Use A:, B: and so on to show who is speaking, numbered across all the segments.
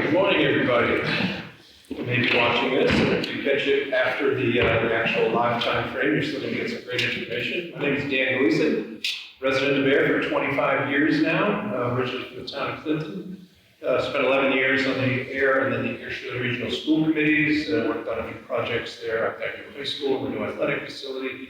A: Good morning, everybody. You may be watching this, and if you catch it after the actual live time frame, you're still going to get some great information. My name is Dan Gleason, resident of Ayer for 25 years now, originally from the town of Clinton. Spent 11 years on the Ayer and then the Ayer Regional School Committees, worked on a few projects there, Technical High School, the new athletic facility.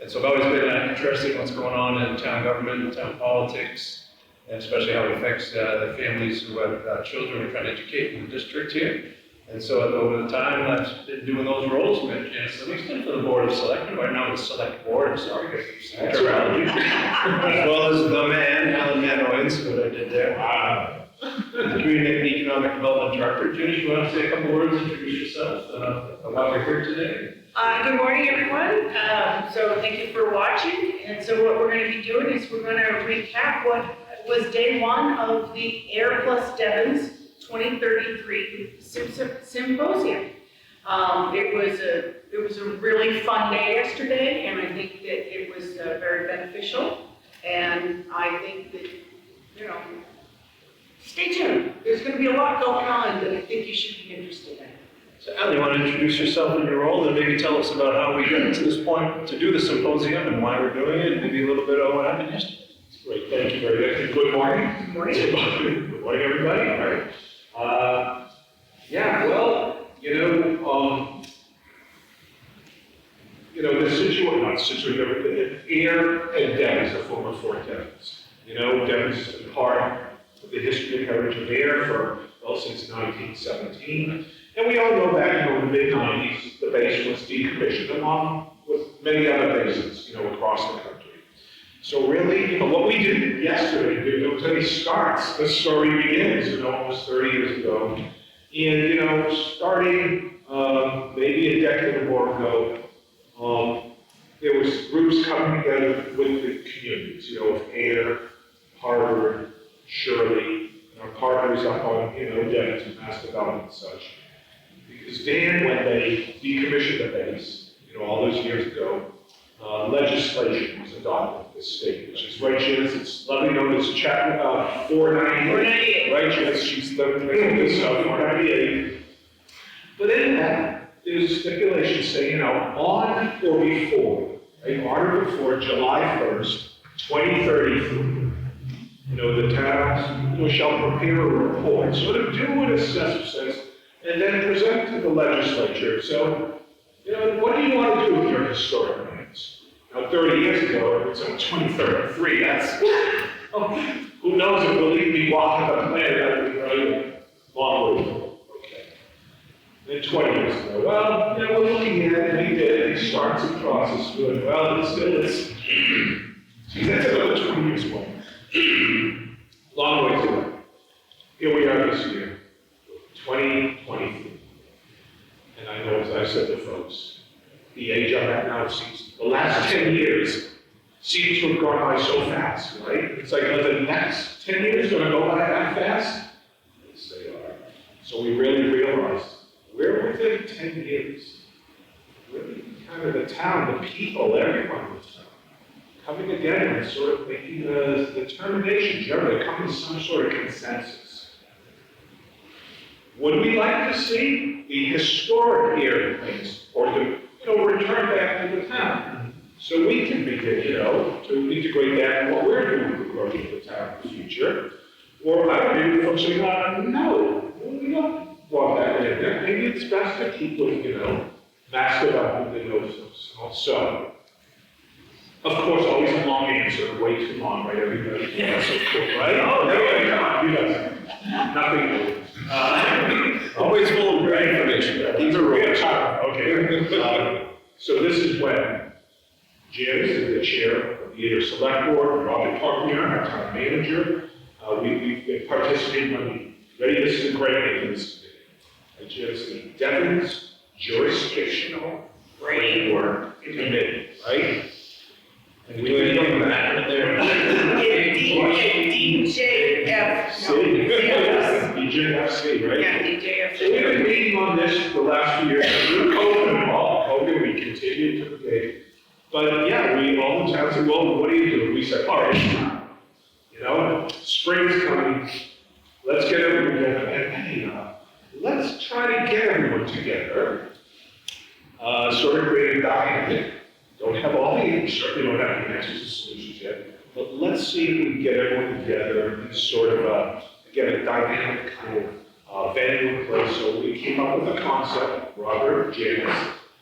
A: And so I've always been interested in what's going on in town government and town politics, and especially how it affects the families who have children we're trying to educate in the district here. And so over the time I've been doing those roles, we met Janice Livingston for the Board of Selectmen, right now the Select Board, I'm sorry, as well as the man, Alan Manoins, what I did there. Wow. The Community and Economic Development Director. Janice, you want to say a couple words, introduce yourself, why we're here today?
B: Good morning, everyone. So thank you for watching. And so what we're going to be doing is we're going to recap what was day one of the Ayer plus Devens 2033 Symposium. It was a really fun day yesterday, and I think that it was very beneficial. And I think that, stay tuned. There's going to be a lot going on that I think you should be interested in.
A: So Al, you want to introduce yourself and your role, and maybe tell us about how we got to this point to do the symposium and why we're doing it, and maybe a little bit of what happened yesterday.
C: Great, thank you very much. Good morning.
B: Good morning.
C: Good morning, everybody. All right. Yeah, well, the situation, Ayer and Devens, the former Fort Devens. Devens has been part of the history and heritage of Ayer since 1917. And we all know back in the mid-90s, the base was decommissioned along with many other bases, across the country. So really, what we did yesterday, there was any starts, the story begins, almost 30 years ago. And, starting maybe a decade or more ago, there was groups coming together with the communities, of Ayer, Harvard, Shirley, and our partners up on, Devens and Mass Development and such. Because Dan, when they decommissioned the base, all those years ago, legislation was adopted in this state, which is right, Janice, it's lovely known as Chapter 498. Right, Janice, she's the this 498. But in that, there's a stipulation saying, on or before, July 1st, 2033, the towns shall prepare a report, sort of do what assessment says, and then present to the legislature. So, what do you want to do with your historic lands? Now, 30 years ago, it's in 2033, that's, who knows if we'll even be walking the planet, that would be really long way ago. Okay. Then 20 years ago, well, we're looking at it, we did it, it starts the process, good. Well, it still is, that's another 20 years away. Long way to go. Here we are this year. 2023. And I know, as I said to folks, the age I'm at now seems, the last 10 years seems to have gone by so fast, right? It's like, are the next 10 years going to go by that fast? Yes, they are. So we really realized, we're within 10 years. Really kind of the town, the people, everyone in the town, coming together and sort of making a determination, generally coming to some sort of consensus. Would we like to see the historic Ayer things, or to, return back to the town? So we can begin, to integrate that in what we're doing with the growth of the town in the future. Or I would be folks saying, no, we don't want that in there. Maybe it's best to keep with, Mass Development and those. So, of course, always a long answer, way too long, right, everybody? Yeah, so cool, right? Oh, there you go. Nothing new.
A: Always full of great information.
C: These are real time. Okay. So this is when Janice is the chair of the Ayer Select Board, Roger Parkman, our town manager. We've been participating on the ready. This is a great name for this committee. Janice, the Devens Jurisdictional Framework Committee, right? And we did that right there. DJFC, right?
B: Yeah, DJFC.
C: So we've been meeting on this the last few years. Through COVID and all, we continued to engage. But yeah, all the towns said, well, what do you do? We said, all right, spring's coming. Let's get everything together. And Director. Sort of creating a document. Don't have all the answers, certainly don't have the answers and solutions yet, but let's see if we can get everyone together in sort of a dynamic kind of venue and place. So we came up with a concept, Robert, James,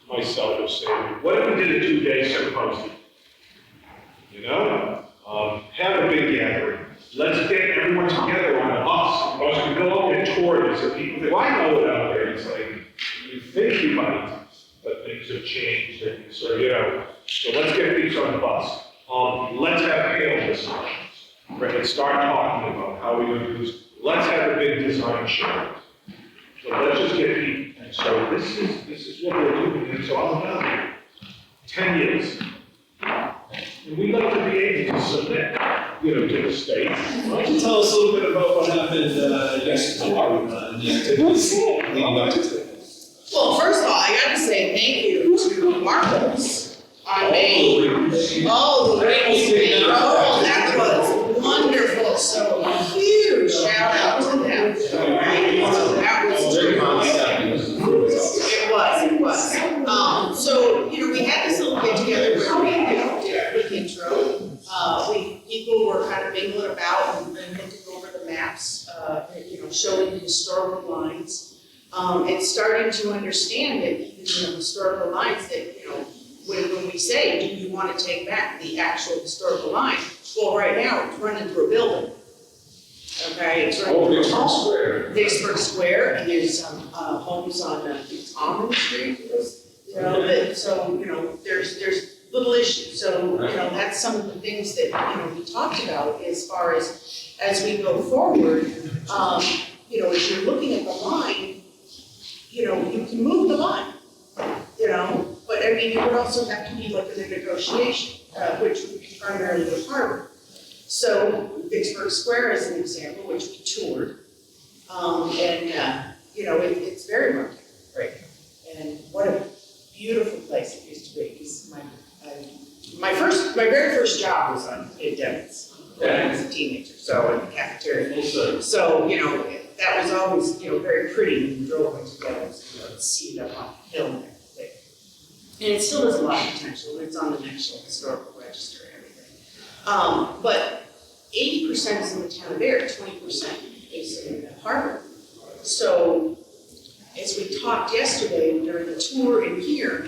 C: myself, of saying, what if we did a 2-day symposium? You know, have a big gathering. Let's get everyone together on a bus. Because we go out and tour this, and people think, well, I know it out there. It's like, you think you might, but things have changed, and so, you know, so let's get these on the bus. Let's have panel discussions, right, and start talking about how we're going to do this. Let's have a big design show. So let's just get people, and so this is what we're doing, and so I'll tell 10 years. And we'd like to be able to submit, you know, to the state.
A: Why don't you tell us a little bit about what happened yesterday and the activities leading up to today?
D: Well, first of all, I gotta say thank you to Marcos on Main. Oh, the great roll, that was wonderful, so a huge shout out to them. Right? So that was it was. So, you know, we had this little get together where we, you know, did a quick intro. People were kind of mingling about and looking over the maps, you know, showing the historical lines. And starting to understand that even, you know, historical lines that, you know, when we say, do you want to take back the actual historical line? Well, right now, it's running through a building. Okay, it's running through
A: Vicksburg Square.
D: Vicksburg Square, and there's some homes on Almond Street, you know, that, so, you know, there's little issues. So, you know, that's some of the things that, you know, we talked about as far as we go forward. You know, as you're looking at the line, you know, you can move the line, you know, but I mean, it would also have to be like a negotiation, which would be primarily with Harvard. So Vicksburg Square is an example, which we toured, and you know, it's very marked, right? And what a beautiful place it used to be. Because my very first job was in Devens when I was a teenager, so in the cafeteria. So, you know, that was always, you know, very pretty when you drove into Devens, you know, see it up on the hill and everything. And it still has a lot of potential. It's on the National Historical Register and everything. But 80% is in the town of Ayer, 20% is in Harvard. So as we talked yesterday during the tour in here,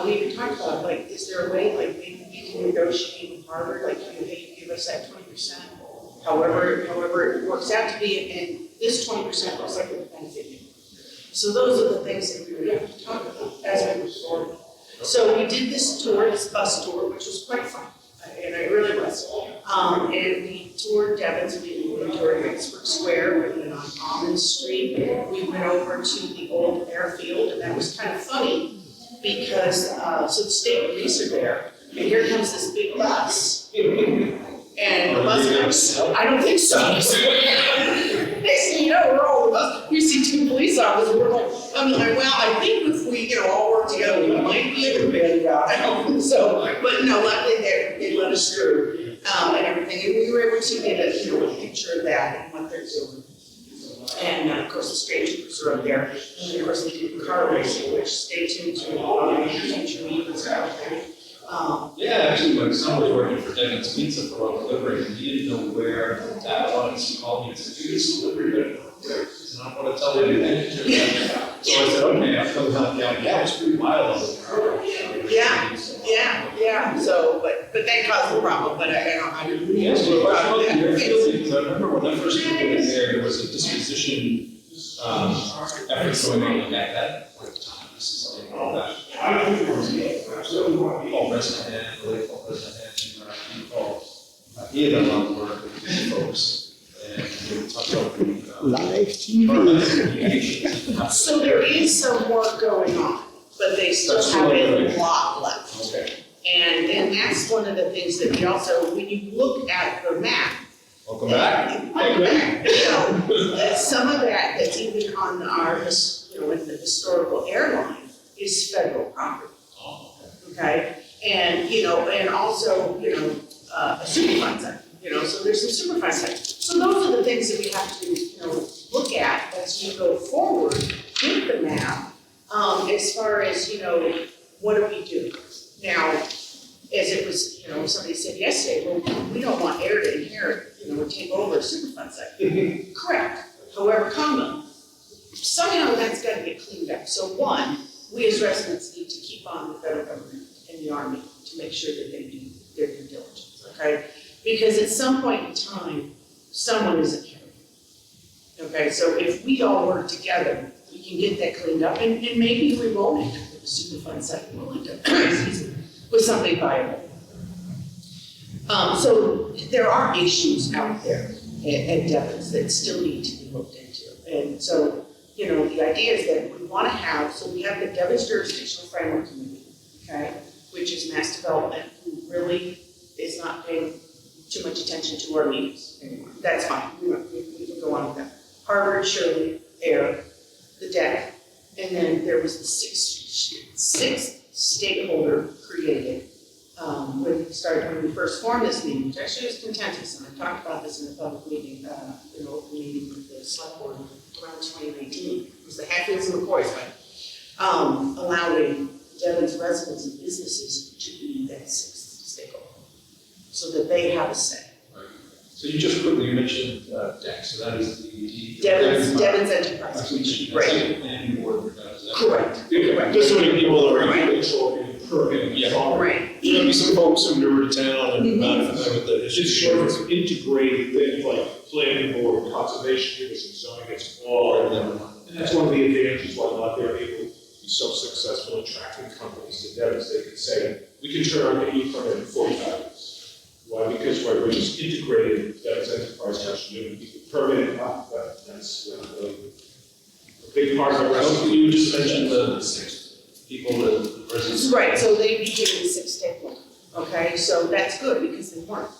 D: we even talked about, like, is there a way, like, maybe we can negotiate with Harvard, like, maybe give us that 20%, however it works out to be, and this 20% looks like it would benefit you. So those are the things that we would have to talk about as we move forward. So we did this tour, this bus tour, which was quite fun, and it really was. And we toured Devens, we toured Vicksburg Square, we went on Almond Street, we went over to the old airfield, and that was kind of funny because, so the state police are there, and here comes this big bus. And the bus goes, I don't think so. Next thing you know, we're all the bus, we see 2 police officers, we're like, well, I think if we, you know, all work together, we might be able to bail you out. So, but no, luckily they let us through, and everything, and we were able to get a, you know, a picture of that and what they're doing. And of course, the state troopers are up there, and of course, they do car racing, which stay tuned to future meetings out there.
A: Yeah, actually, my son was working for Devens Pizza for a delivery, and he didn't know where that was. He called me and said, "Do this delivery, but I don't want to tell you anything." So I said, "Okay, I'll come help you out." Yeah, it was pretty wild.
D: Yeah. So, but that caused the problem. But I don't.
A: Yes, well, I remember when I first moved in there was a disposition effort going on like that. This is all that. Paul President, Paul President, Paul. He had a lot of work with these folks, and we talked about
E: live TV.
D: So there is some work going on, but they still have a lot left.
A: Okay.
D: And that's one of the things that we also, when you look at the map.
A: Welcome back.
D: You know, some of that's even on our, you know, in the historical airline is federal property. Okay, and you know, and also, you know, a Superfund site, you know, so there's some Superfund sites. So those are the things that we have to, you know, look at as we go forward with the map As far as, what do we do? Now, as it was, somebody said yesterday, well, we don't want Ayer to inherit, or take over a Superfund site. Correct. However, somehow that's gotta get cleaned up. So one, we as residents need to keep on the federal government and the Army to make sure that they do their due diligence, okay? Because at some point in time, someone isn't carrying. Okay, so if we all work together, we can get that cleaned up, and maybe we won't end up with a Superfund site, we'll end up with something viable. So there are issues out there at Devens that still need to be looked into. And so, the idea is that we want to have, so we have the Devens Jurisdictional Framework Committee, okay, which is mass development, who really is not paying too much attention to our meetings anymore. That's fine, we can go on with that. Harvard, Shirley, Ayer, the deck, and then there was the sixth stakeholder created when we first formed this meeting, which actually was contentious, and I talked about this in a public meeting, in an open meeting with the select board around 2019. It was the Hatfields and McCoys fight, allowing Devens residents and businesses to be that sixth stakeholder, so that they have a say.
A: So you just quickly mentioned DEC, so that is the.
D: Devens Enterprise Commission, right?
A: Planning board for that, is that
D: Correct.
C: Yeah, just so many people are
D: Right.
C: control and permitting.
A: Yeah.
D: Right.
A: There'll be some folks who are newer to town and not familiar with the
C: It's
A: history.
C: sort of integrated things like planning board, conservation commission, zoning, it's all in there. And that's one of the advantages why not they're able to be so successful attracting companies to Devens. They can say, we can turn on any permit in 45 days. Why? Because we're just integrated Devens Enterprise Commission, you can permit it up, but that's a big part of the rest.
A: You just mentioned the six people, the residents.
D: Right, so they became the sixth stakeholder, okay, so that's good because they weren't.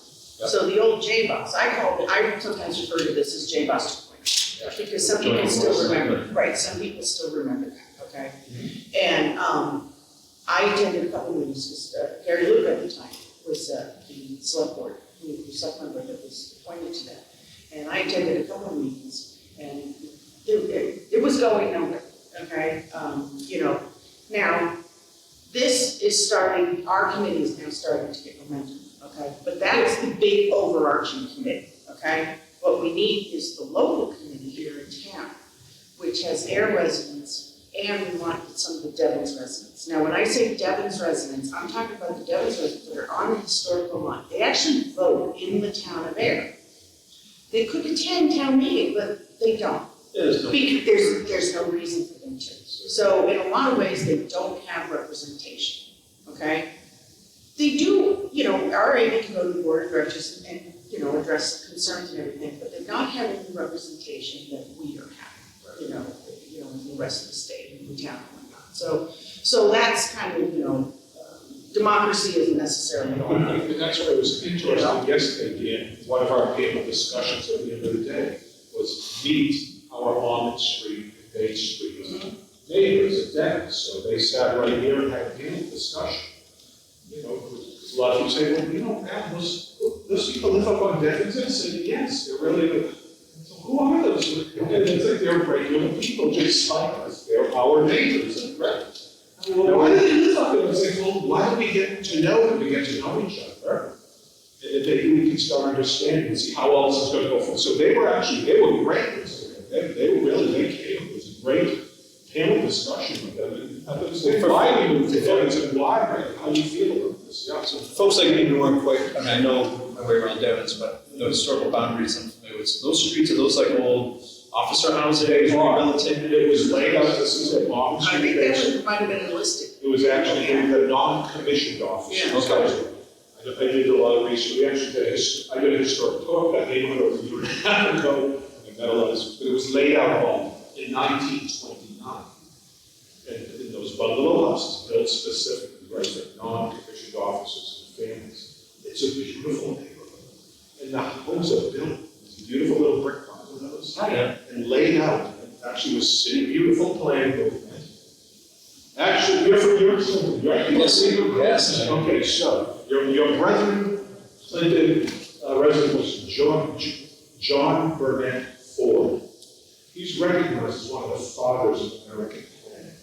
A: Yep.
D: So the old J-Boss, I sometimes refer to this as J-Boss 2.0.
A: Yeah.
D: Because some people
A: Joint
D: still
A: voice.
D: remember, right, some people still remember that, okay? And, I attended a couple meetings, because Gary Luke at the time was, the select board, the select member that was appointed to that. And I attended a couple meetings, and it was going nowhere, okay? Now, this is starting, our committee is now starting to get momentum, okay? But that is the big overarching committee, okay? What we need is the local committee here in town, which has Ayer residents, and we want some of the Devens residents. Now, when I say Devens residents, I'm talking about the Devens residents that are on the historical line. They actually vote in the town of Ayer. They could attend town meeting, but they don't. Because there's no reason for them to. So in a lot of ways, they don't have representation, okay? They do, are able to go to the board of directors and address concerns and everything, but they're not having the representation that we are having, in the rest of the state and the town and whatnot. So that's kind of, democracy isn't necessarily all.
C: And that's what was interesting yesterday, Dan. One of our panel discussions at the end of the day was meet our Almond Street and Bay Street neighbors at Devens. So they sat right here and had a panel discussion. A lot of people say, well, Pat, those people live up on Devens. I said, yes, they're really good. So who are those? And it's like they're regular people just like us. They're our neighbors, right? Well, why do they live up there? I was like, well, why do we get to know them? We get to know each other. And maybe we can start understanding and see how else is going to go forward. So they were great. They were really, they came. It was a great panel discussion with them. And they why you moved to Devens and why, right? How do you feel about this? Yeah.
A: So folks like me who aren't quite, I know my way around Devens, but the historical boundaries I'm familiar with. So those streets are those like old officer houses, rehabilitated?
C: It was laid out, this is a long
D: I
C: street.
D: think that might have been enlisted.
C: It was actually the non-commissioned officers.
D: Yeah.
A: Okay.
C: I did a lot of research. We actually I did a historic tour of that neighborhood over a year and a half ago. I met a lot of, but it was laid out in 1929. And in those bungalow houses built specifically, right, for non-commissioned officers and families. It's a beautiful neighborhood. And the homes are built, it's a beautiful little brick bungalows. And laid out, actually was city beautiful plan movement. Actually, you're from York, right?
A: Yes.
C: Okay, so your brethren, Clinton resident was John Burnett Ford. He's recognized as one of the fathers of American planning.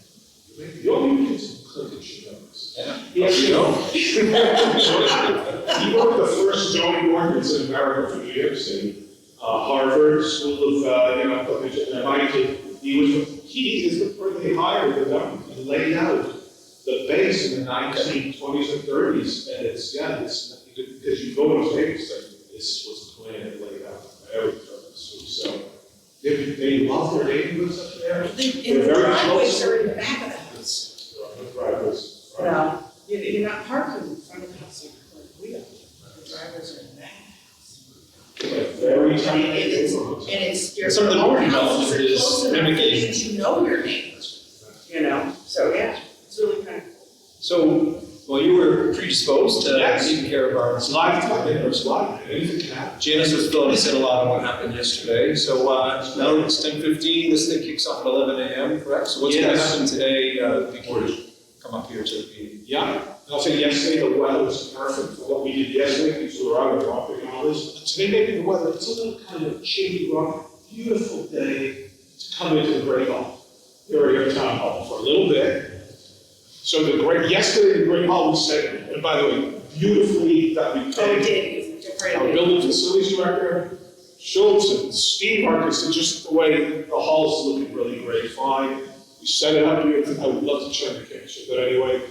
C: The only kids in Clinton should know this.
A: Yeah.
C: He actually,
A: know.
C: he wrote the first zoning ordinance in America for New York City. Harvard School of, MIT. He is the person they hired the government and laid out the base in the 1920s and 30s, and it's because you go to those papers, like, this was a plan and laid out by every purpose. So they love their neighborhoods up there.
D: And the driveways are in the back of the house.
C: The driveways.
D: No, you're not parking in front of the house, like we are. The driveways are in the back.
C: Very
D: And
C: tiny
D: it's,
C: neighborhoods.
D: and it's your
A: Some of the
D: own
A: more
D: houses are
A: development is
D: close enough
A: mimicking.
D: that you know your neighbors, you know, so yeah, it's really kind of cool.
A: So, well, you were predisposed to
C: Yes.
A: taking care of our
C: It's live time, it's live, anything can happen.
A: Janice was filling us in a lot on what happened yesterday. So now it's 10:15, this thing kicks off at 11 a.m., correct? So what's going to
C: Yes.
A: happen today before you come up here to the meeting?
C: Yeah, I'll say yesterday the weather was perfect for what we did yesterday, because we were out dropping all this. Today maybe the weather, it's a little kind of chilly, rough, beautiful day to come into the Great Hall, area of Town Hall for a little bit. So yesterday the Great Hall was set, and by the way, beautifully that we
D: Oh, it
C: paid.
D: did,
C: Our building facilities director, Schultz and Steve Marcus, and just the way the hall's looking really great, fine. We set it up here, I would love to show the picture, but anyway,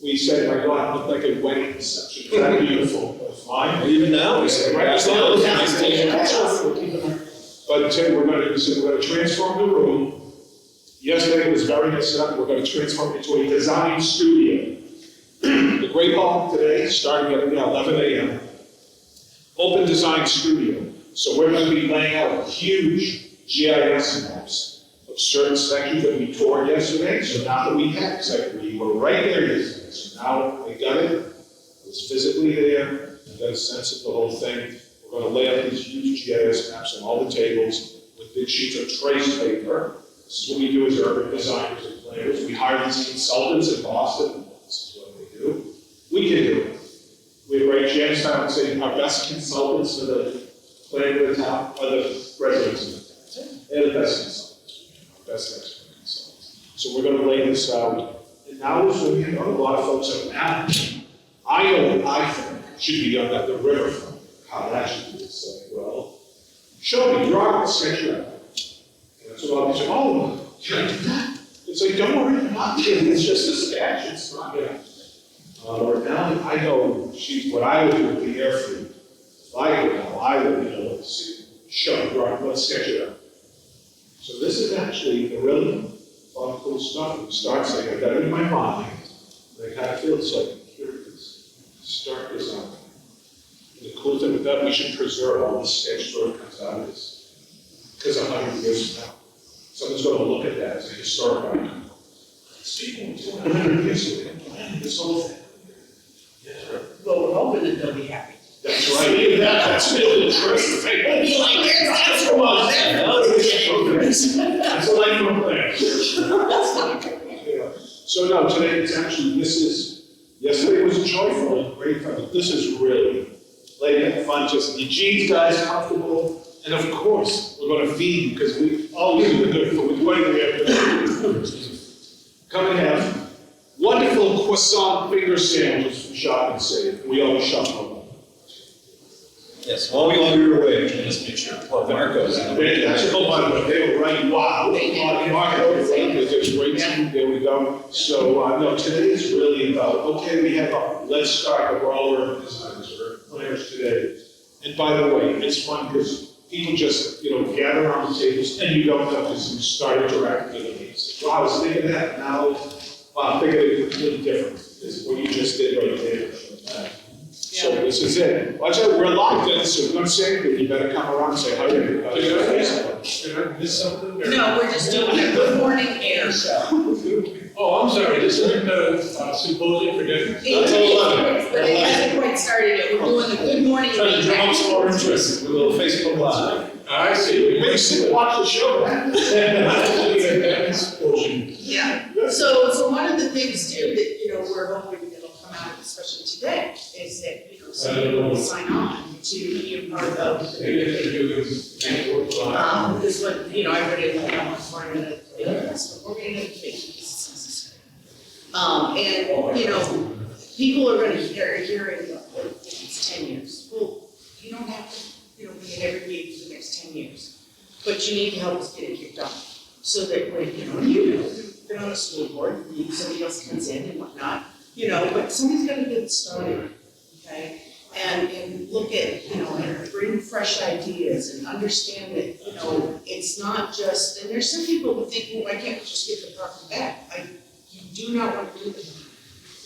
C: we said, my God, it looked like a wedding reception, it's that beautiful, fine.
A: Even now, we said,
C: Right,
A: right,
C: so
A: so
C: nice to But today we're gonna transform the room. Yesterday was very nice set up, we're gonna transform it into a design studio. The Great Hall today, starting at 11 a.m. Open design studio. So we're gonna be laying out huge GIS maps of certain sections that we toured yesterday. So now that we have, we were right there yesterday. So now I got it, I was physically there, I got a sense of the whole thing. We're gonna lay out these huge GIS maps on all the tables with big sheets of trace paper. This is what we do as urban designers and planners. We hire these consultants in Boston. This is what they do. We can do it. We have right Janice, I would say our best consultants for the plan of the town are the residents of the town. They're the best consultants, our best expert consultants. So we're gonna lay this out. And now is when you know a lot of folks are now. I know what I think should be done at the riverfront, how that should be. It's like, well, show me, draw it, sketch it out. That's what I'll be saying, oh, can I do that? It's like, don't worry, I'm not kidding, it's just a sketch, it's not gonna. Or now, I know what I would do with the air fleet. If I were now, I would, let's show, draw, let's sketch it out. So this is actually the really fun, cool stuff. We start saying, I got it in my mind, and I kind of feel it's like, here it is, start this out. And the cool thing with that, we should preserve all the sketch sort of comes out of this. Because 100 years from now, someone's going to look at that as a historic icon. Speaking of 100 years ago, this whole thing. Yeah.
D: Well, we're hoping that they'll be happy.
C: That's right. That's really true.
D: They'll be like, that's the one,
C: That's a life from there. So no, today it's actually, yesterday was joyful and great fun, but this is really laid back fun, just Eugene's guys comfortable. And of course, we're going to feed because we always do the good food. What do we have to do? Come and have wonderful croissant finger sandwiches from Shop and Save. We always shop home.
A: Yes, while you're away, just make sure plug Marco's.
C: That's cool, by the way. They were right, wow. Marco, there's a great team, there we go. So, no, today is really about, okay, we have, let's start, we're all urban designers, or planners today. And by the way, it's fun because people just, gather around the tables and you don't know because you start interacting with them. Wow, I was thinking that, now, wow, I'm thinking it completely different. This is what you just did right there. So this is it. Watch out, we're locked in, so if you're going to say anything, you better come around and say hi to everybody. Did I miss something?
D: No, we're just doing a good morning air show.
F: Oh, I'm sorry, this isn't the symposium for dinner?
D: But it hasn't quite started yet, we're doing the good morning.
F: Trying to drum up some more interest.
A: A little Facebook Live.
F: I see.
C: Maybe sit and watch the show, man.
D: Yeah, so one of the things too that, we're hoping that'll come out, especially today, is that, somebody will sign on to be a part of. Is what, I read it on this morning, that we're getting a big business. And, you know, people are gonna hearing, if it's 10 years. Well, you don't have to, you know, be at every meeting for the next 10 years. But you need to help us get it kicked off. So that when, you know, you've been on the school board, somebody else comes in and whatnot, you know, but somebody's gotta get it started, okay? And look at, you know, and bring fresh ideas and understand that, you know, it's not just, and there's some people who think, well, why can't we just get the property back? You do not want to do that.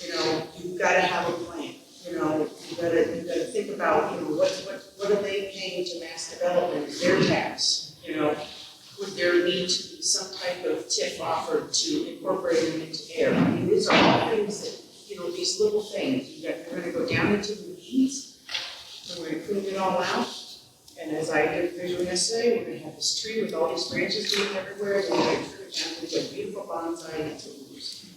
D: You know, you've gotta have a plan, you know, you gotta think about, you know, what are they paying to mass development, is their tax, you know? Would there need to be some type of TIF offered to incorporate them into air? I mean, these are all things that, you know, these little things, we're gonna go down into the weeds, and we're gonna clean it all out. And as I did visually yesterday, we're gonna have this tree with all these branches going everywhere, and we're gonna trim it down to a beautiful bonsai, and that's what we're using.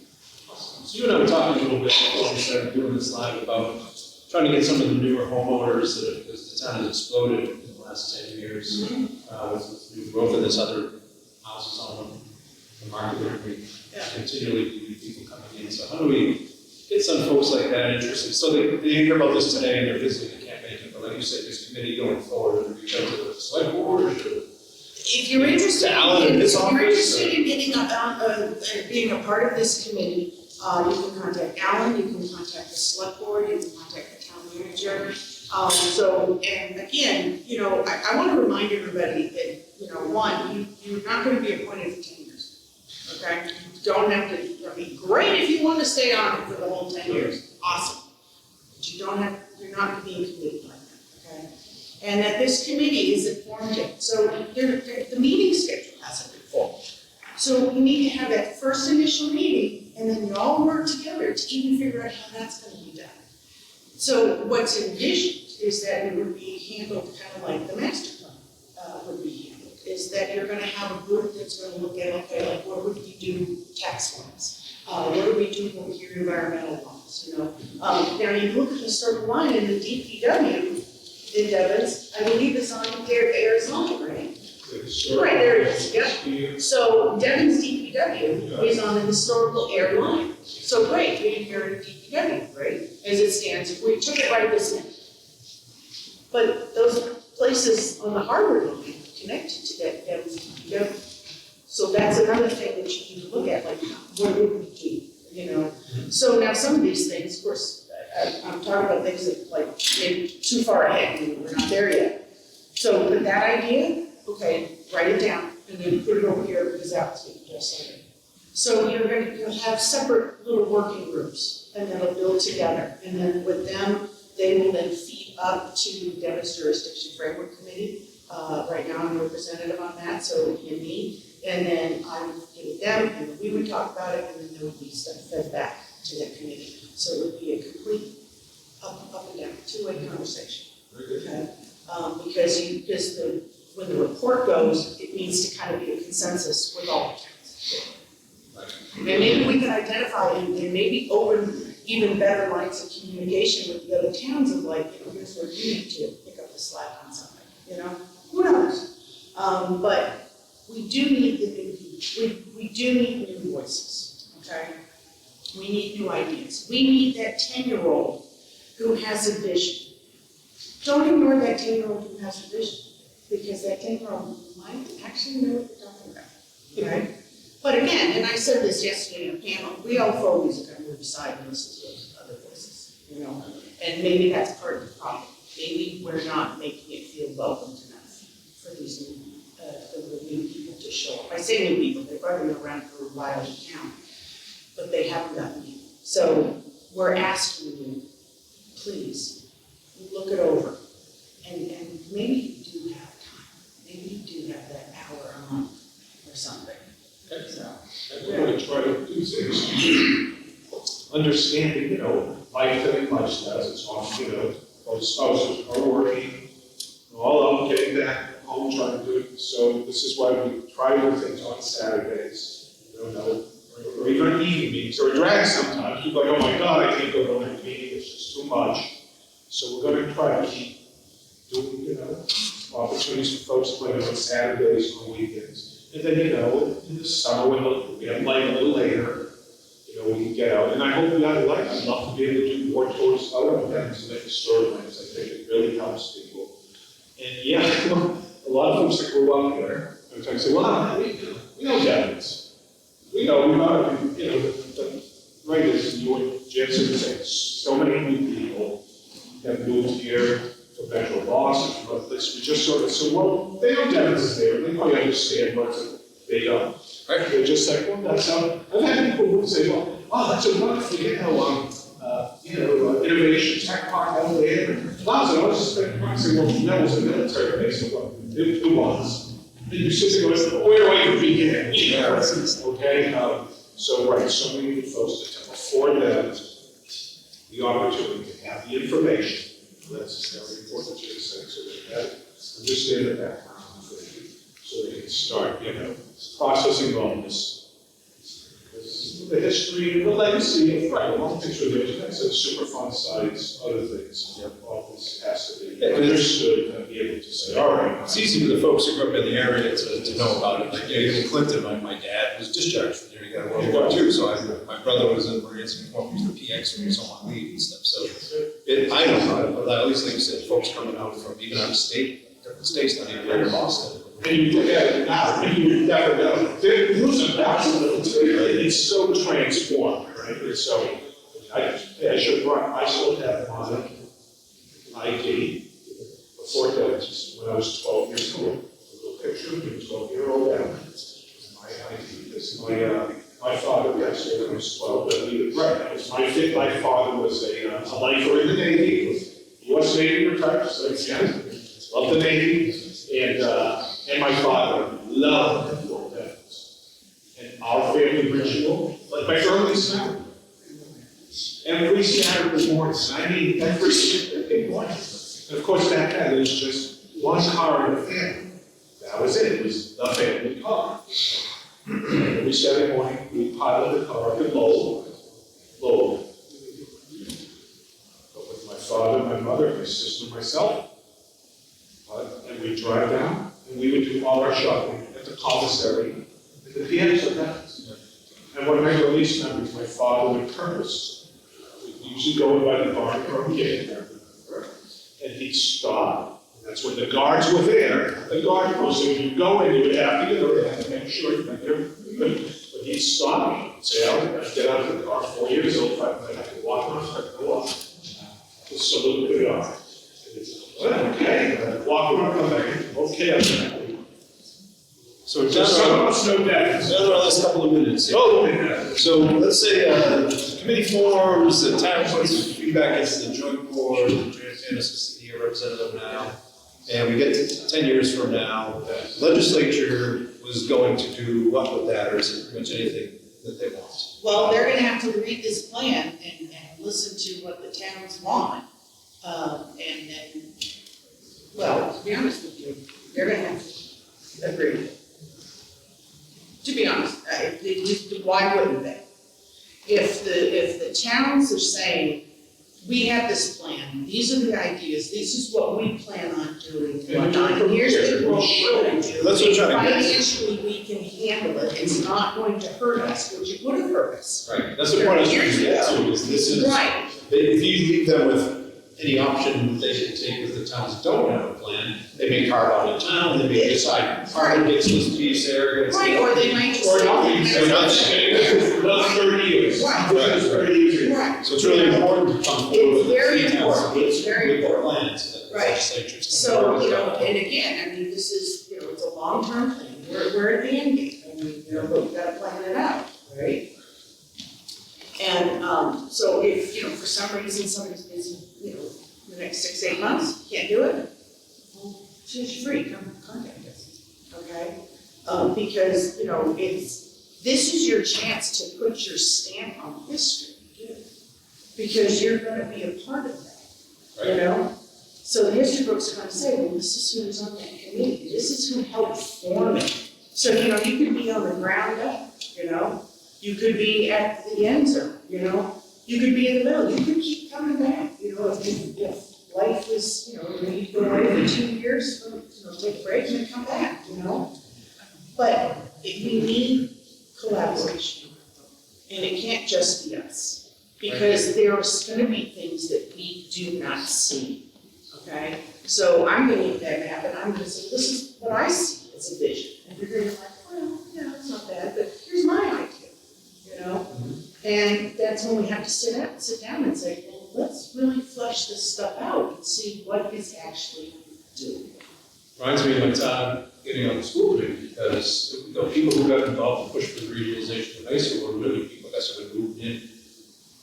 A: So you and I were talking a little bit before we started doing this live about trying to get some of the newer homeowners that have, because the town has exploded in the last 10 years with new growth of this other houses on the market where we continually need people coming in. So how do we get some folks like that interested? So they hear about this today and they're visiting, they can't make it, but like you said, this committee going forward, and reach out to the select board or
D: If you're interested, in getting being a part of this committee, you can contact Alan, you can contact the select board, you can contact the town manager. And again, you know, I want to remind everybody that, you know, one, you're not going to be appointed for 10 years, okay? You don't have to, I mean, great if you want to stay on it for the whole 10 years, awesome. But you don't have, you're not being committed like that, okay? And that this committee isn't formed yet, so the meeting schedule hasn't been formed. So you need to have that first initial meeting, and then you all work together to even figure out how that's gonna be done. So what's envisioned is that it would be handled kind of like the master plan would be handled, is that you're gonna have a group that's gonna look at, okay, like what would we do tax-wise? What do we do when we hear environmental laws, you know? Now you look at the certain line in the DPW in Devens, I believe it's on Arizona, right? Right, there it is, yep. So Devens DPW is on the historical air line. So great, we inherited DPW, right? As it stands, we took it right this minute. But those are places on the Harvard line connected to that Devens DPW. So that's another thing that you need to look at, like, what would we do, you know? So now some of these things, of course, I'm talking about things that like maybe too far ahead, and we're not there yet. So with that idea, okay, write it down and then put it over here because that's what you just said. So you'll have separate little working groups and that'll build together. And then with them, they will then feed up to the Devens Jurisdiction Framework Committee. Right now I'm a representative on that, so it can be. And then I would give them, and then we would talk about it, and then there would be stuff fed back to that committee. So it would be a complete up and down, two-way conversation. Okay? Because when the report goes, it needs to kind of be a consensus with all the towns. And maybe we can identify and maybe open even better lines of communication with the other towns of like, you know, here's where you need to pick up the slack on something, you know? Who knows? But we do need the new people. We do need new voices, okay? We need new ideas. We need that 10-year-old who has a vision. Don't ignore that 10-year-old who has a vision, because that 10-year-old might actually know what you're talking about, right? But again, and I said this yesterday in a panel, we all folks are going to move aside and listen to other voices, you know? And maybe that's part of the problem. Maybe we're not making it feel welcomed enough for these new people to show up. I say new people, they've already been around for a while in town, but they haven't gotten people. So we're asking you, please, look it over. And maybe you do have time. Maybe you do have that hour a month or something. So,
C: And we're going to try to do things, understanding, you know, life-living lifestyles, it's often, you know, both spouses are working, all up, getting back home, trying to do it. So this is why we try to do things on Saturdays, you know, or even evening meetings, or drag sometimes. People are like, oh my God, I can't go to a meeting, it's just too much. So we're going to try to keep doing, you know, opportunities for folks to play on Saturdays or weekends. And then, you know, in the summer, when we have light a little later, you know, we can get out, and I hope we got it like, I'd love to be able to do more tours, other events, like storylines, I think it really helps people. And yeah, a lot of folks that grew up here, sometimes say, well, we know Devens. We know, right, as you and Jensen said, so many new people have moved here from Metro Boston, from other places. We just sort of said, well, they know Devens is there, they probably understand what's they don't. Right? They're just like, well, that's how, I've had people who say, well, oh, that's a wonderful, innovation tech park out there. Plaza, I was just thinking, I said, well, that was a military base, well, it was. And you sit there and go, where do I even begin? Okay, so many folks that can afford that, the opportunity to have the information, that's very important to the sense, so they have understand the background, so they can start, processing all this. The history, the legacy of, all things related, that's a Superfund sites, other things, all this has to be understood and be able to say, all right.
A: It's easy for the folks who grew up in the area to know about it. Like, in Clinton, my dad was discharged from there, he got World War II, so my brother was in the Marines and he was the PX when he was on leave and stuff, so I know about it, but at least like you said, folks coming out from even out of state, different states, not even here in Boston.
C: And you look at it now, and you never know. It's so transformed, right? It's so, I still have my ID before that, when I was 12 years old. A little picture of me, 12-year-old now. My ID, this is my father passed away when I was 12, but my father was a lifer in the Navy, US Navy retired, so yeah, loved the Navy. And my father loved Fort Devens. And our family ritual, like my early Saturday. Every Saturday morning, every Saturday morning. And of course, back then, it was just one car in the family. That was it, it was the family car. Every Saturday morning, we piled the car up and load. But with my father, my mother, my sister, myself, and we'd drive down. And we would do all our shopping at the commissary, at the PX of that. And one of my earliest memories, my father would purpose. We'd usually go by the barn for a kid, and he'd stop. And that's when the guards were there. The guard post, so you go in, you would have to get over and make sure that you're good. But he'd stop me and say, I'd get out of the car, 4 years old, I could walk on, I could go off. Just salute the guard. Okay, walk around, come back, okay, I'm back.
A: So some of us know that. Another last couple of minutes. So let's say the committee forms, the town puts feedback into the joint board, the Janice is the representative now, and we get to 10 years from now, legislature was going to do what with that, or is it pretty much anything that they want?
D: Well, they're gonna have to read this plan and listen to what the towns want. And then, well, to be honest with you, they're gonna have to agree. To be honest, why wouldn't they? If the towns are saying, we have this plan, these are the ideas, this is what we plan on doing, and here's the growth we're gonna do.
A: That's what I'm trying to get.
D: Financially, we can handle it, it's not going to hurt us, which it would have hurt us.
A: Right, that's the point I was trying to get to, is this is,
D: Right,
A: if you leave them with any option they should take with the towns that don't have a plan, they may carve out a town, they may decide, Harvard gets this piece there, gets.
D: right, or they might just.
C: Or nothing,
D: say-
C: so another 30 years.
D: Right.
C: 30 years.
D: Right.
A: So it's really important to come forward with.
D: It's very
A: the towns
D: important. It's very
A: with their
D: important.
A: plans that the
D: Right.
A: legislatures can
D: So,
A: work
D: and
A: out.
D: again, this is, it's a long-term plan, we're at the end game, but we've gotta plan it out, right? And, so if, for some reason somebody's busy, the next 6-8 months, can't do it, well, she's free, come contact us, okay? Because, this is your chance to put your stamp on history, because you're gonna be a part of that, So the history books are gonna say, well, this is who was on that committee, this is who helped form it. So, you could be on the ground up, you could be at the end zone, you could be in the middle, you could keep coming back, if life is, you need to go away for 2 years, take a break and then come back, But we need collaboration. And it can't just be us, because there's gonna be things that we do not see, okay? So I'm gonna look at that map and I'm gonna say, this is what I see as a vision. And you're gonna be like, well, yeah, that's not bad, but here's my idea, you know? And that's when we have to sit down and say, well, let's really flesh this stuff out and see what is actually doing.
A: Reminds me of my time getting on the school committee, because, you know, people who got involved and pushed for the regionalization of high school were really people that sort of moved in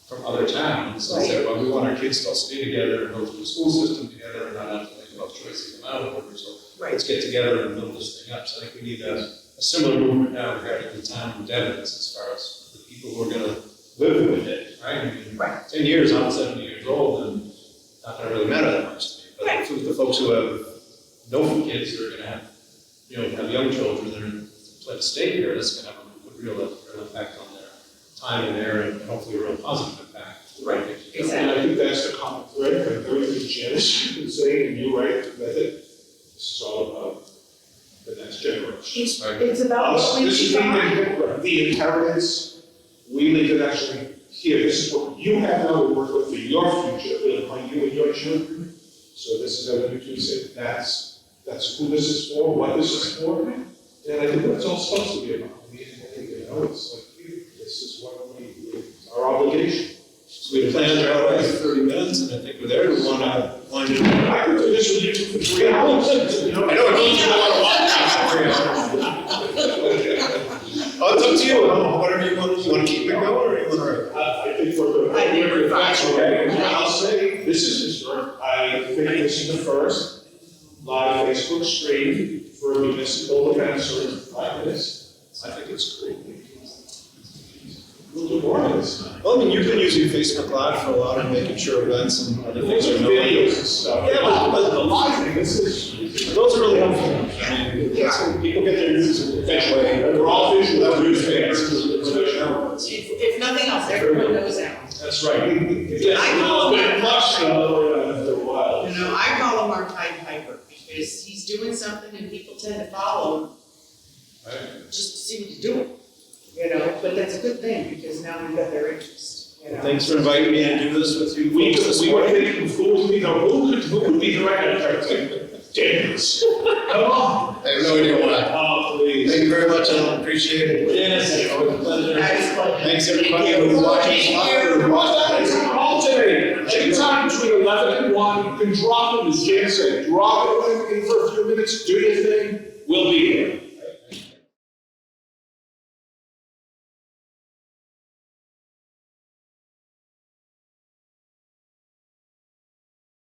A: from other towns and said, well, we want our kids to all stay together and go through the school system together and not have to make about choices come out of order, so let's get together and build this thing up. So I think we need a similar movement now regarding the town of Devens as far as the people who are gonna live with it, right? I mean, 10 years, I'm 70 years old, and not gonna really matter that much to me. But the folks who have no kids who are gonna have, you know, have young children that are plan to stay here, that's gonna have a real impact on their time in there and hopefully a real positive impact.
C: Right, and I think that's the common thread, and everything Janice was saying, and you're right, that this is all about the next generation.
D: It's about what we
C: This is
D: become.
C: the inheritance, we leave it actually here, this is what you have now to work with for your future, by you and your children. So this is everything you can say, that's who this is for, what this is for, and I think that's all supposed to be about. I mean, you know, it's like, this is what it's our obligation.
A: So we planned our way for 30 minutes, and I think we're there. We wanna wind it up.
C: I could do this with you for 3 hours. You know,
A: I know, it goes a lot of Oh, it's up to you, whatever you wanna keep it going, or you wanna?
C: I think we're good.
D: I think we're fine.
C: Okay, and I'll say, this is historic, I think this is the first live Facebook stream for a municipal event, sort of like this. I think it's great. We'll do more of this.
A: Well, I mean, you've been using Facebook Live for a lot of making sure events and other things are known.
C: Videos and stuff.
A: Yeah, but
C: the live thing, this is.
A: Those are really helpful. I mean,
C: Yeah.
A: people get their news that way.
C: We're all visual.
A: Without newspapers.
D: If nothing else, everyone knows that.
C: That's right.
D: I call him-
C: Been flushed after a while.
D: You know, I call him our Pied Piper, because he's doing something and people tend to follow him just to see what he's doing. You know, but that's a good thing, because now we've got their interest, you know.
A: Thanks for inviting me to do this with you.
C: We
A: folks this
C: were
A: morning.
C: thinking, who would be the right actor? Devens. Come on.
A: I have no idea why.
C: Oh, please.
A: Thank you very much, Alan, appreciate it.
C: Yes.
A: Always a pleasure.
D: Nice.
A: Thanks everybody who's watching live or watching.
C: All day, anytime between 11 and 1, you can drop it, as Jan said, drop it in for a few minutes, do your thing, we'll be here.